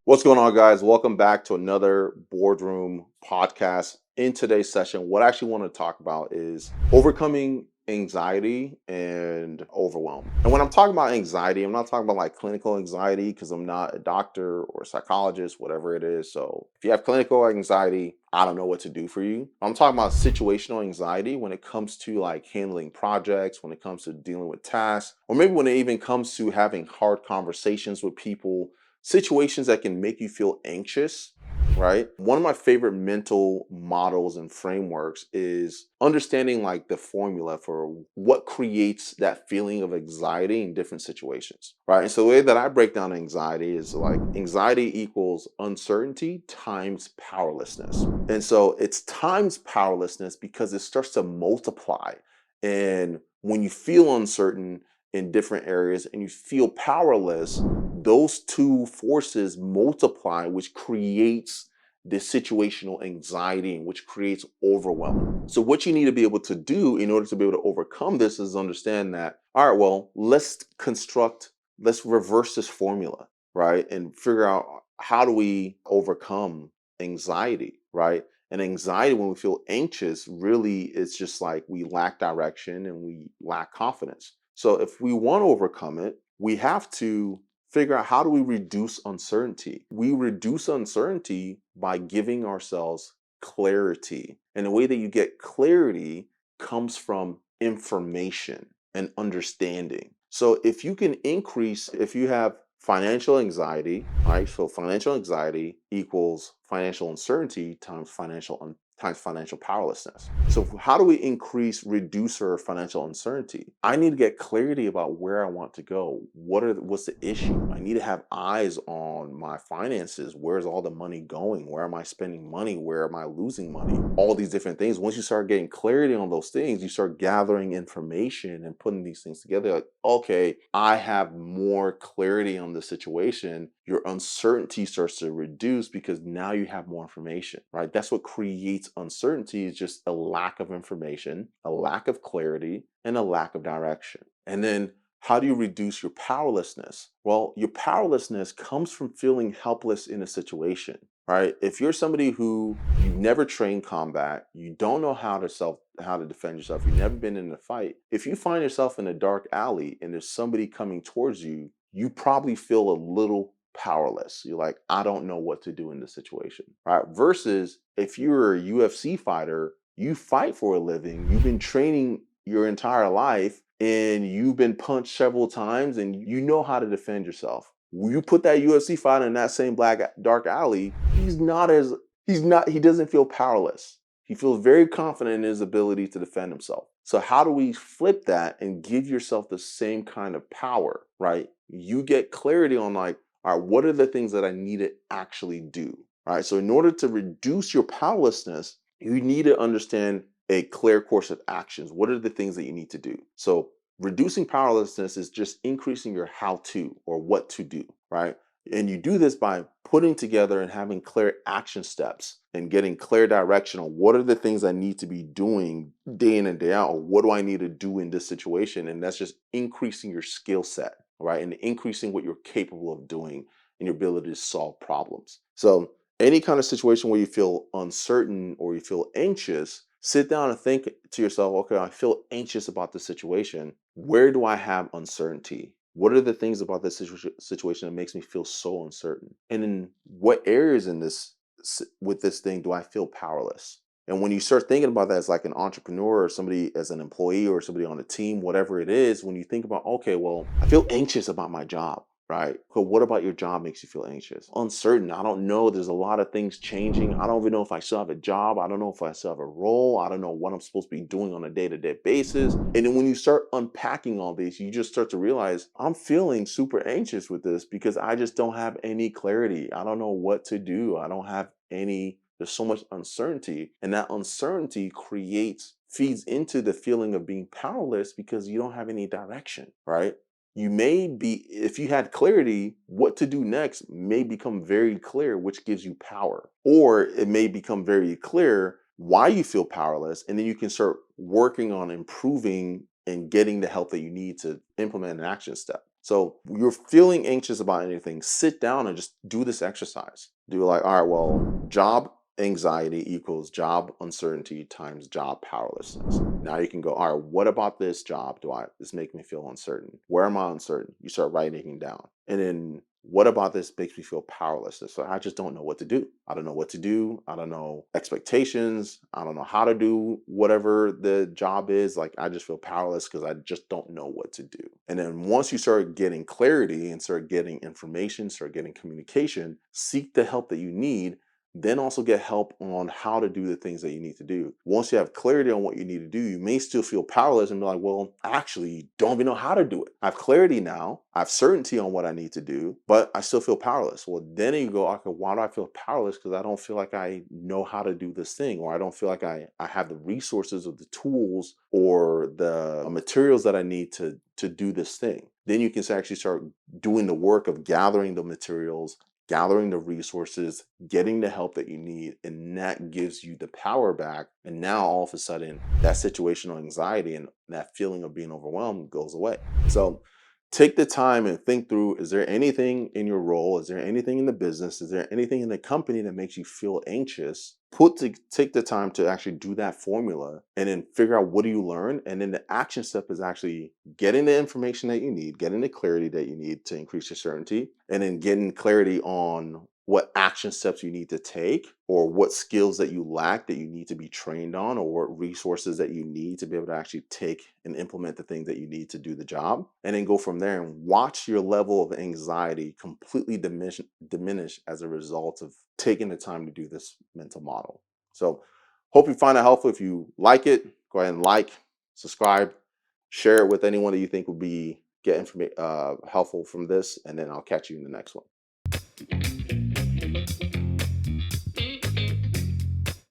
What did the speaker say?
What's going on, guys? Welcome back to another Boardroom podcast. In today's session, what I actually want to talk about is overcoming anxiety and overwhelm. And when I'm talking about anxiety, I'm not talking about like clinical anxiety because I'm not a doctor or a psychologist, whatever it is. So if you have clinical anxiety, I don't know what to do for you. I'm talking about situational anxiety when it comes to like handling projects, when it comes to dealing with tasks, or maybe when it even comes to having hard conversations with people, situations that can make you feel anxious, right? One of my favorite mental models and frameworks is understanding like the formula for what creates that feeling of anxiety in different situations, right? And so the way that I break down anxiety is like anxiety equals uncertainty times powerlessness. And so it's times powerlessness because it starts to multiply. And when you feel uncertain in different areas and you feel powerless, those two forces multiply, which creates this situational anxiety, which creates overwhelm. So, what you need to be able to do in order to be able to overcome this is understand that, all right, well, let's reverse this formula, right? And figure out how do we overcome anxiety, right? And anxiety, when we feel anxious, really it's just like we lack direction and we lack confidence. So, if we want to overcome it, we have to figure out how do we reduce uncertainty. We reduce uncertainty by giving ourselves clarity. And the way that you get clarity comes from information and understanding. So if you have financial anxiety, right? So financial anxiety equals financial uncertainty times financial powerlessness. So how do we reduce our financial uncertainty? I need to get clarity about where I want to go. What's the issue? I need to have eyes on my finances. Where's all the money going? Where am I spending money? Where am I losing money? All these different things. Once you start getting clarity on those things, you start gathering information and putting these things together. Like, okay, I have more clarity on the situation. Your uncertainty starts to reduce because now you have more information, right? That's what creates uncertainty, is just a lack of information, a lack of clarity, and a lack of direction. And then how do you reduce your powerlessness? Well, your powerlessness comes from feeling helpless in a situation, right? If you're somebody who you've never trained combat, you don't know how to defend yourself, you've never been in a fight. If you find yourself in a dark alley and there's somebody coming towards you, you probably feel a little powerless. You're like, I don't know what to do in this situation, right? Versus if you're a UFC fighter, you fight for a living, you've been training your entire life, and you've been punched several times and you know how to defend yourself. When you put that UFC fighter in that same dark alley, he doesn't feel powerless. He feels very confident in his ability to defend himself. So how do we flip that and give yourself the same kind of power, right? You get clarity on like, all right, what are the things that I need to actually do? All right. So in order to reduce your powerlessness, you need to understand a clear course of actions. What are the things that you need to do? So reducing powerlessness is just increasing your how to or what to do, right? And you do this by putting together and having clear action steps and getting clear direction on what are the things I need to be doing day in and day out, or what do I need to do in this situation? And that's just increasing your skill set, right? And increasing what you're capable of doing and your ability to solve problems. So, any kind of situation where you feel uncertain or you feel anxious, sit down and think to yourself, okay, I feel anxious about this situation. Where do I have uncertainty? What are the things about this situation that makes me feel so uncertain? And in what areas in with this thing do I feel powerless? And when you start thinking about that as like an entrepreneur or somebody as an employee or somebody on a team, whatever it is, when you think about, okay, well, I feel anxious about my job, right? But what about your job makes you feel anxious? Uncertain. I don't know. There's a lot of things changing. I don't even know if I still have a job. I don't know if I still have a role. I don't know what I'm supposed to be doing on a day-to-day basis. And then when you start unpacking all these, you just start to realize I'm feeling super anxious with this because I just don't have any clarity. I don't know what to do. I don't have there's so much uncertainty. And that uncertainty feeds into the feeling of being powerless because you don't have any direction, right? If you had clarity, what to do next may become very clear, which gives you power. Or it may become very clear why you feel powerless. And then you can start working on improving and getting the help that you need to implement an action step. So you're feeling anxious about anything, sit down and just do this exercise. Do like, all right, well, job anxiety equals job uncertainty times job powerlessness. Now you can go, all right, what about this job do I this make me feel uncertain? Where am I uncertain? You start writing it down. And then what about this makes me feel powerless? So I just don't know what to do. I don't know what to do. I don't know expectations. I don't know how to do whatever the job is. Like I just feel powerless because I just don't know what to do. And then once you start getting clarity and start getting information, start getting communication, seek the help that you need, then also get help on how to do the things that you need to do. Once you have clarity on what you need to do, you may still feel powerless and be like, well, actually, you don't even know how to do it. I have clarity now. I have certainty on what I need to do, but I still feel powerless. Well, then you go, okay, why do I feel powerless? Because I don't feel like I know how to do this thing, or I don't feel like I have the resources or the tools or the materials that I need to do this thing. Then you can actually start doing the work of gathering the materials, gathering the resources, getting the help that you need, and that gives you the power back. And now all of a sudden, that situational anxiety and that feeling of being overwhelmed goes away. So take the time and think through, is there anything in your role? Is there anything in the business? Is there anything in the company that makes you feel anxious? Take the time to actually do that formula and then figure out what do you learn. And then the action step is actually getting the information that you need, getting the clarity that you need to increase your certainty, and then getting clarity on what action steps you need to take or what skills that you lack that you need to be trained on or what resources that you need to be able to actually take and implement the things that you need to do the job, and then go from there and watch your level of anxiety completely diminish as a result of taking the time to do this mental model. So hope you find it helpful. If you like it, go ahead and like, subscribe, share it with anyone that you think would be helpful from this, and then I'll catch you in the next one.